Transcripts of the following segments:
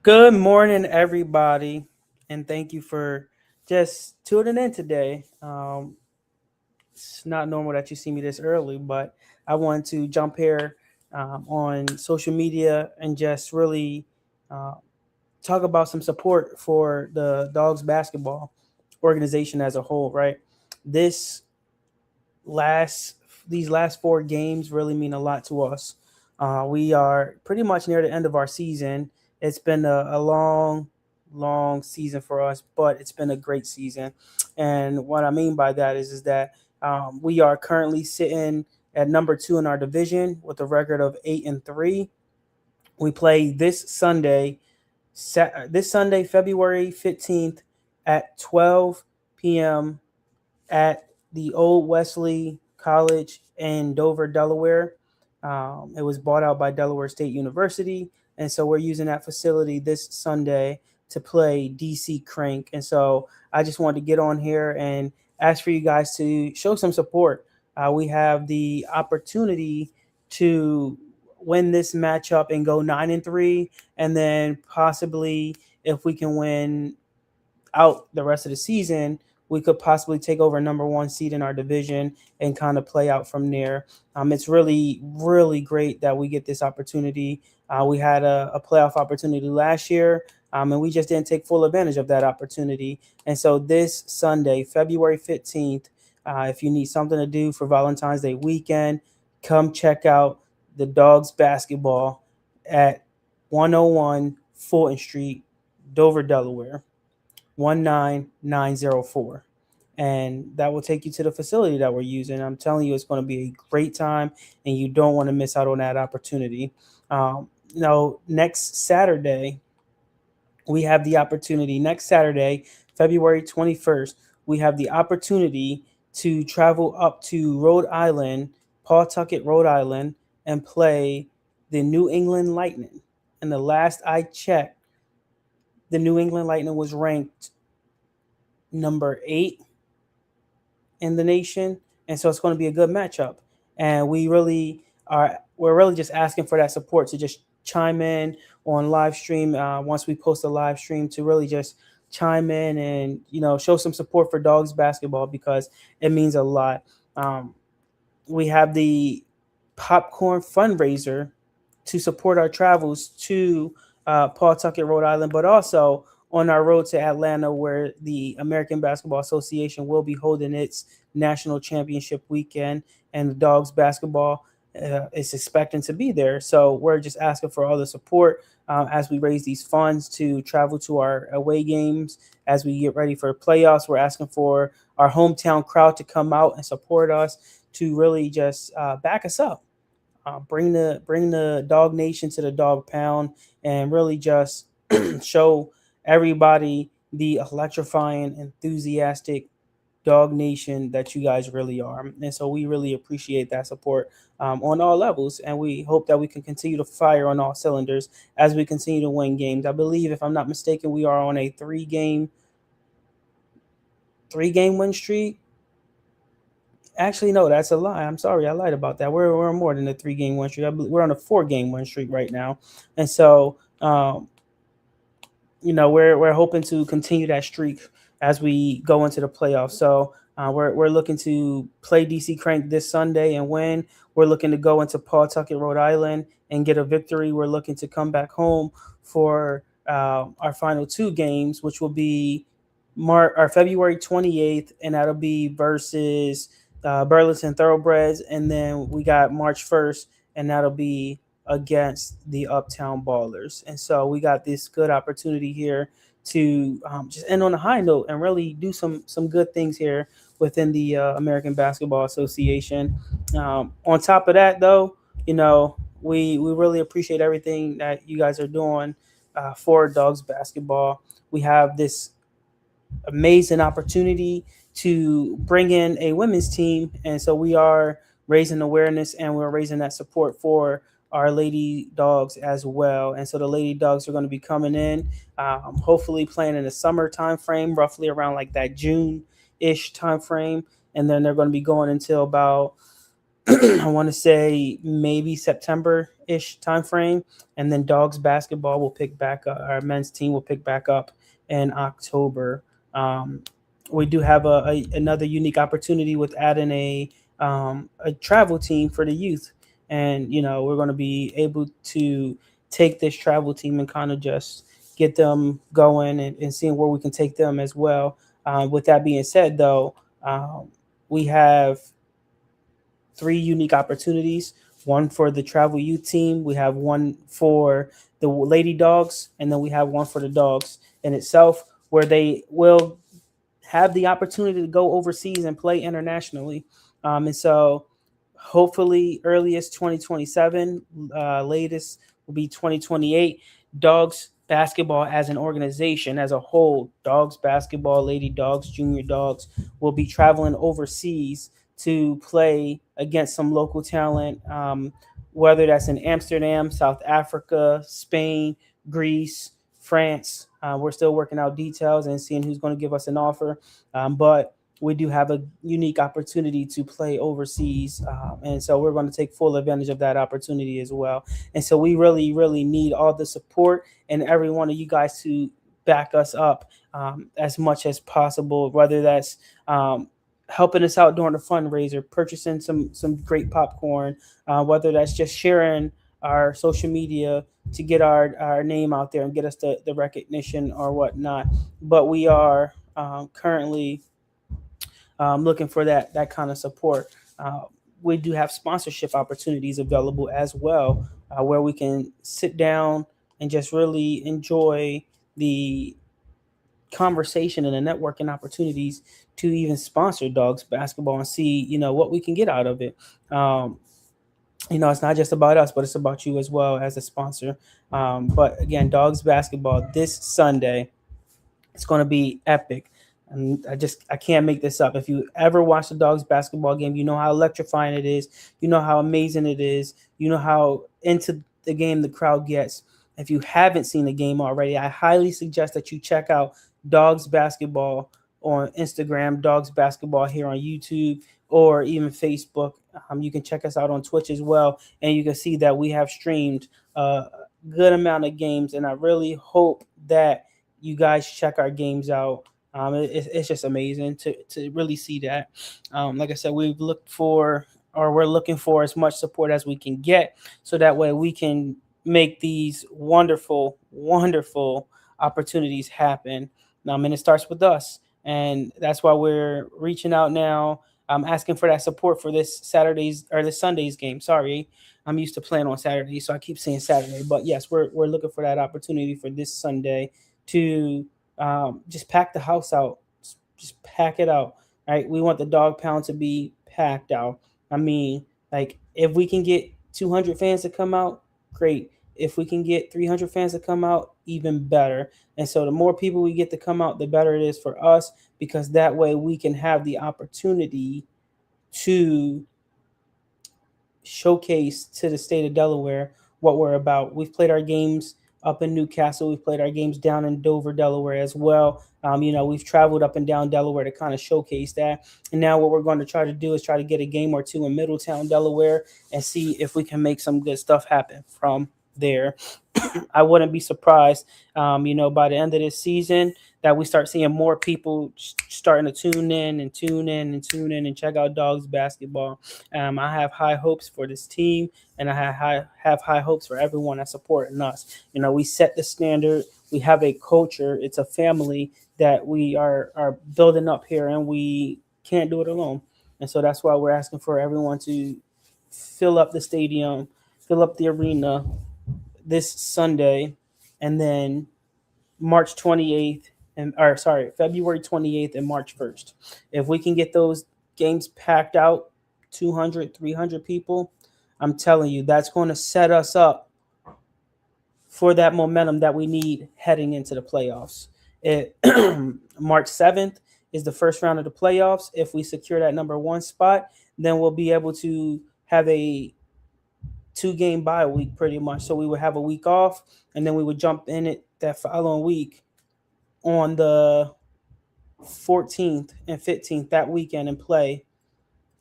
Good morning, everybody, and thank you for just tuning in today. It's not normal that you see me this early, but I wanted to jump here on social media and just really uh, talk about some support for the Dogs basketball organization as a whole. Right, this last these last four games really mean a lot to us. We are pretty much near the end of our season. It's been a long season for us, but it's been a great season. And what I mean by that is that we are currently sitting at number two in our division with a record of 8-3. We play this Sunday, February 15th at 12 p.m. at the old Wesley College in Dover, Delaware. It was bought out by Delaware State University, and so we're using that facility this Sunday to play DC Crank. And so I just wanted to get on here and ask for you guys to show some support. We have the opportunity to win this matchup and go 9-3, and then possibly if we can win out the rest of the season, we could possibly take over number one seed in our division and kind of play out from there. It's really, really great that we get this opportunity. We had a playoff opportunity last year, and we just didn't take full advantage of that opportunity. And so this Sunday, February 15th, if you need something to do for Valentine's Day weekend, come check out the Dogs basketball at 101 Fulton Street, Dover, Delaware. 19904, and that will take you to the facility that we're using. I'm telling you, it's going to be a great time, and you don't want to miss out on that opportunity. Next Saturday, we have the opportunity. Next Saturday, February 21st, we have the opportunity to travel up to Rhode Island, Pawtucket, Rhode Island, and play the New England Lightning. And the last I checked, the New England Lightning was ranked number 8 in the nation, and so it's going to be a good matchup. And we're really just asking for that support to just chime in on live stream once we post a live stream to really just chime in and show some support for Dogs basketball because it means a lot. We have the popcorn fundraiser to support our travels to Pawtucket, Rhode Island, but also on our road to Atlanta, where the American Basketball Association will be holding its national championship weekend, and the Dogs basketball is expecting to be there. So we're just asking for all the support as we raise these funds to travel to our away games as we get ready for playoffs. We're asking for our hometown crowd to come out and support us to really just back us up. Bring the Dog Nation to the Dog Pound and really just show everybody the electrifying, enthusiastic Dog Nation that you guys really are. And so we really appreciate that support on all levels, and we hope that we can continue to fire on all cylinders as we continue to win games. I believe, if I'm not mistaken, we are on a three game win streak. Actually, no, that's a lie. I'm sorry, I lied about that. We're more than a 3 game win streak. We're on a 4 game win streak right now, and so we're hoping to continue that streak as we go into the playoffs. So we're looking to play DC Crank this Sunday and win. We're looking to go into Pawtucket, Rhode Island, and get a victory. We're looking to come back home for our final 2 games, which will be our February 28th, and that'll be versus Burlington Thoroughbreds, and then we got March 1st, and that'll be against the Uptown Ballers. And so we got this good opportunity here to just end on a high note and really do some good things here within the American Basketball Association. On top of that, though, we really appreciate everything that you guys are doing for Dogs basketball. We have this amazing opportunity to bring in a women's team, and so we are raising awareness and we're raising that support for our Lady Dogs as well. And so the Lady Dogs are going to be coming in, hopefully playing in the summer time frame, roughly around like that June-ish time frame, and then they're going to be going until about I want to say maybe September ish time frame, and then Dogs basketball will pick back up. Our men's team will pick back up in October. Um, we do have another unique opportunity with adding a travel team for the youth, and we're going to be able to take this travel team and kind of just get them going and seeing where we can take them as well. With that being said, though, we have three unique opportunities. One for the travel youth team, we have one for the lady dogs, and then we have one for the dogs in itself, where they will have the opportunity to go overseas and play internationally. And so hopefully earliest 2027, latest will be 2028. Dogs basketball as an organization, as a whole, Dogs basketball, Lady Dogs, Junior Dogs, will be traveling overseas to play against some local talent, whether that's in Amsterdam, South Africa, Spain, Greece, France. We're still working out details and seeing who's going to give us an offer. But we do have a unique opportunity to play overseas. And so we're going to take full advantage of that opportunity as well. And so we really, really need all the support and every one of you guys to back us up as much as possible, whether that's helping us out during the fundraiser, purchasing some great popcorn, whether that's just sharing our social media to get our name out there and get us the recognition or whatnot. But we are currently looking for that kind of support. We do have sponsorship opportunities available as well, where we can sit down and just really enjoy the conversation and the networking opportunities to even sponsor Dogs basketball and see what we can get out of it. It's not just about us, but it's about you as well as a sponsor. But again, Dogs basketball this Sunday, it's going to be epic. And I can't make this up. If you ever watch the Dogs basketball game, you know how electrifying it is. You know how amazing it is. You know how into the game the crowd gets. If you haven't seen the game already, I highly suggest that you check out Dogs basketball on Instagram, Dogs basketball here on YouTube, or even Facebook. You can check us out on Twitch as well, and you can see that we have streamed a good amount of games. And I really hope that you guys check our games out. It's just amazing to really see that. Like I said, we're looking for as much support as we can get, so that way we can make these wonderful, wonderful opportunities happen. And it starts with us, and that's why we're reaching out now. I'm asking for that support for this Sunday's game. Sorry, I'm used to playing on Saturday, so I keep saying Saturday. But yes, we're looking for that opportunity for this Sunday to just pack the house out. Just pack it out. Right? We want the dog pound to be packed out. I mean, like, if we can get 200 fans to come out, great. If we can get 300 fans to come out, even better. And so the more people we get to come out, the better it is for us, because that way we can have the opportunity to showcase to the state of Delaware what we're about. We've played our games up in Newcastle. We've played our games down in Dover, Delaware as well. We've traveled up and down Delaware to kind of showcase that. And now what we're going to try to do is try to get a game or two in Middletown, Delaware, and see if we can make some good stuff happen from there. I wouldn't be surprised, by the end of this season, that we start seeing more people starting to tune in and check out Dogs basketball. I have high hopes for this team, and I have high hopes for everyone that's supporting us. We set the standard. We have a culture. It's a family that we are building up here, and we can't do it alone. And so that's why we're asking for everyone to fill up the stadium, fill up the arena this Sunday, and then February 28th and March 1st. If we can get those games packed out, 200, 300 people, I'm telling you, that's going to set us up for that momentum that we need heading into the playoffs. March 7th is the first round of the playoffs. If we secure that number one spot, then we'll be able to have a 2-game bye week pretty much. So we would have a week off, and then we would jump in it that following week on the 14th and 15th that weekend and play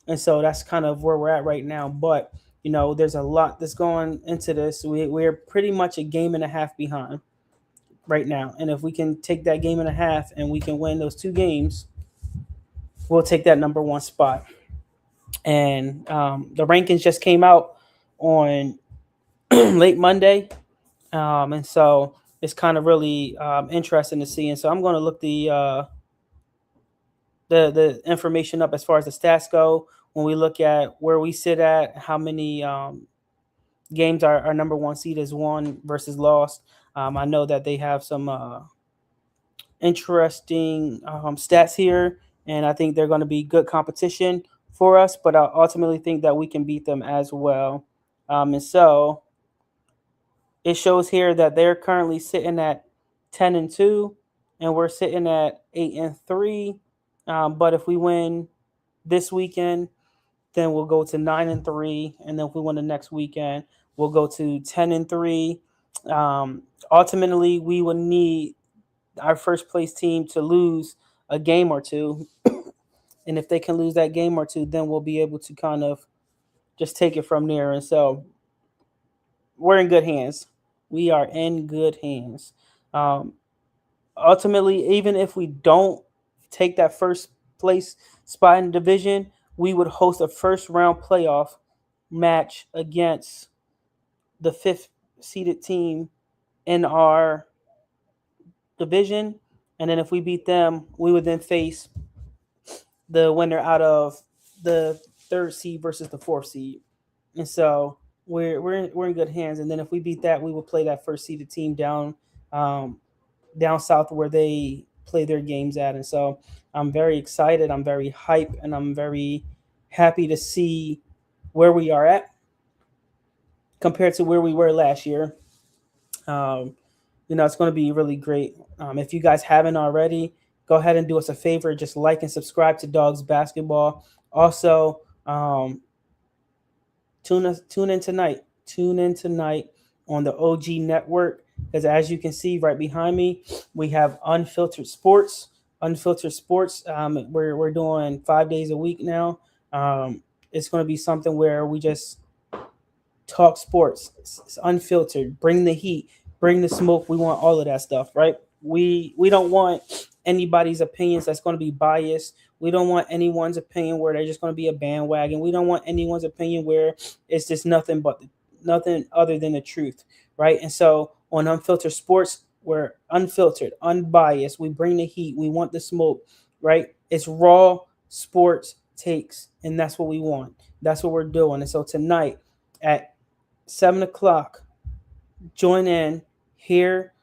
And so that's kind of where we're at right now. But there's a lot that's going into this. We're pretty much a game and a half behind right now, and if we can take that game and a half and we can win those two games, we'll take that number one spot. And the rankings just came out on late Monday, and so it's kind of really interesting to see. And so I'm going to look the information up as far as the stats go. When we look at where we sit at, how many games our number one seed is won versus lost. I know that they have some interesting stats here, and I think they're going to be good competition for us. But I ultimately think that we can beat them as well. And so it shows here that they're currently sitting at 10-2, and we're sitting at 8-3. But if we win this weekend, then we'll go to 9-3, and then if we win the next weekend, we'll go to 10-3. Ultimately, we will need our first place team to lose a game or two, and if they can lose that game or two, then we'll be able to kind of just take it from there. And so we're in good hands. We are in good hands. Um, Ultimately, even if we don't take that first place spot in the division, we would host a first round playoff match against the fifth seeded team in our division. And then if we beat them, we would then face the winner out of the third seed versus the fourth seed. And so we're in good hands. And then if we beat that, we will play that first seeded team um, down south where they play their games at. And so I'm very excited. I'm very hyped, and I'm very happy to see where we are at compared to where we were last year. Um, it's going to be really great. If you guys haven't already, go ahead and do us a favor. Just like and subscribe to Dawgs Basketball. Also, tune in tonight. Tune in tonight on the OG Network, because as you can see right behind me, we have Unfiltered Sports. Unfiltered Sports. We're doing 5 days a week now. It's going to be something where we just talk sports. It's unfiltered. Bring the heat. Bring the smoke. We want all of that stuff, right? We don't want anybody's opinions that's going to be biased. We don't want anyone's opinion where they're just going to be a bandwagon. We don't want anyone's opinion where it's just nothing other than the truth, right? And so on Unfiltered Sports, we're unfiltered, unbiased. We bring the heat. We want the smoke, right? It's raw sports takes, and that's what we want. That's what we're doing. And so tonight at 7 o'clock, join in here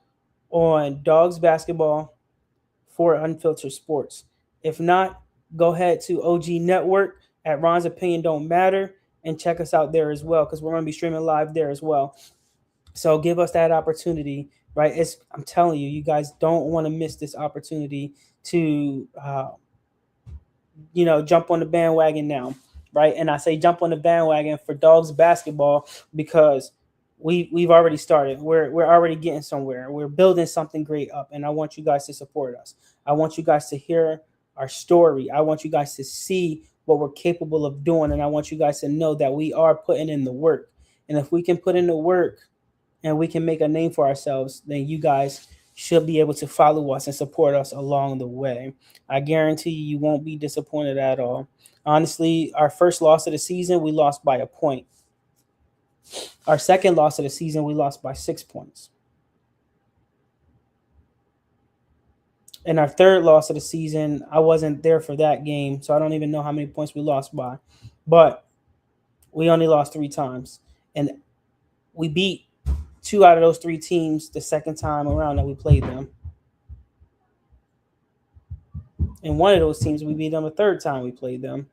on Dawgs Basketball for Unfiltered Sports. If not, go ahead to OG Network at Ron's Opinion Don't Matter and check us out there as well, because we're going to be streaming live there as well. So give us that opportunity, right? I'm telling you, you guys don't want to miss this opportunity to, jump on the bandwagon now, right? And I say jump on the bandwagon for Dawgs Basketball because we've already started. We're already getting somewhere. We're building something great up, and I want you guys to support us. I want you guys to hear our story. I want you guys to see what we're capable of doing, and I want you guys to know that we are putting in the work. And if we can put in the work and we can make a name for ourselves, then you guys should be able to follow us and support us along the way. I guarantee you won't be disappointed at all. Honestly, our first loss of the season, we lost by a point. Our second loss of the season, we lost by 6 points. And our third loss of the season, I wasn't there for that game, so I don't even know how many points we lost by. But we only lost 3 times. And we beat 2 out of those 3 teams the second time around that we played them. And one of those teams, we beat them the third time we played them.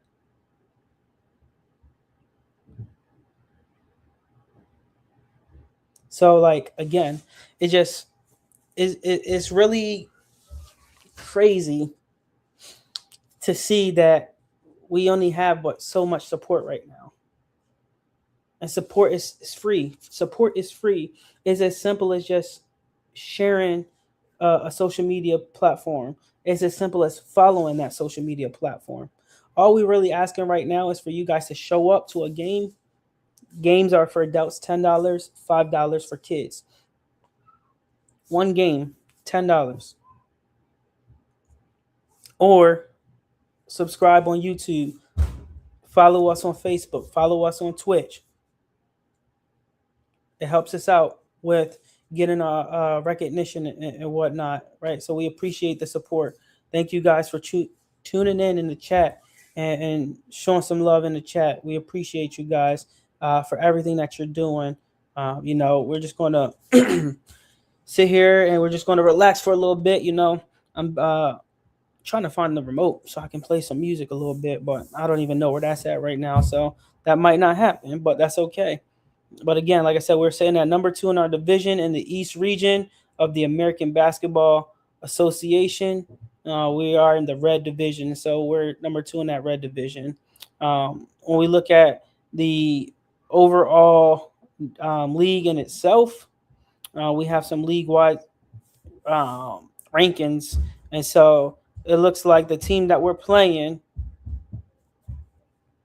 So, like, again, it's really crazy to see that we only have so much support right now. And support is free. Support is free. It's as simple as just sharing a social media platform. It's as simple as following that social media platform. All we really asking right now is for you guys to show up to a game. Games are for adults $10, $5 for kids. One game, $10. Or subscribe on YouTube. Follow us on Facebook. Follow us on Twitch. It helps us out with getting recognition and whatnot, right? So we appreciate the support. Thank you guys for tuning in the chat and showing some love in the chat. We appreciate you guys for everything that you're doing. We're just going to sit here and we're just going to relax for a little bit. I'm trying to find the remote so I can play some music a little bit, but I don't even know where that's at right now. So that might not happen, but that's okay. But again, like I said, we're sitting at number 2 in our division in the East region of the American Basketball Association. We are in the red division, so we're number 2 in that red division. When we look at the overall league in itself, we have some league-wide rankings, and so it looks like the team that we're playing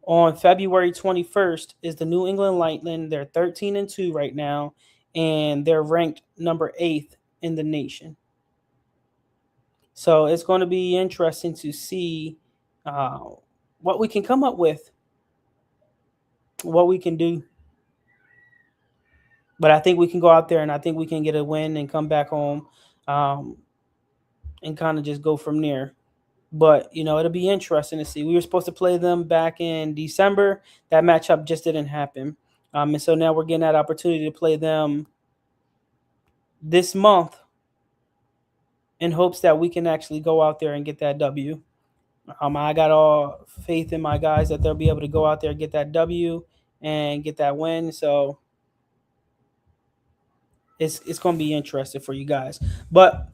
on February 21st is the New England Lightning. They're 13-2 right now, and they're ranked number 8th in the nation. So it's going to be interesting to see what we can come up with, what we can do. But I think we can go out there and I think we can get a win and come back home and kind of just go from there. But, it'll be interesting to see. We were supposed to play them back in December. That matchup just didn't happen. And so now we're getting that opportunity to play them this month in hopes that we can actually go out there and get that W. I got all faith in my guys that they'll be able to go out there and get that W and get that win. So it's going to be interesting for you guys. But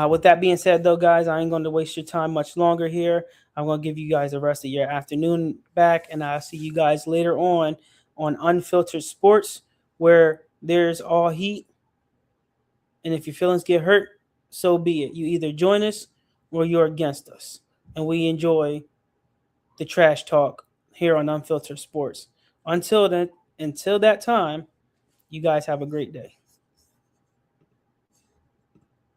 with that being said, though, guys, I ain't going to waste your time much longer here. I'm going to give you guys the rest of your afternoon back, and I'll see you guys later on Unfiltered Sports, where there's all heat. And if your feelings get hurt, so be it. You either join us or you're against us. And we enjoy the trash talk here on Unfiltered Sports. Until that time, you guys have a great day.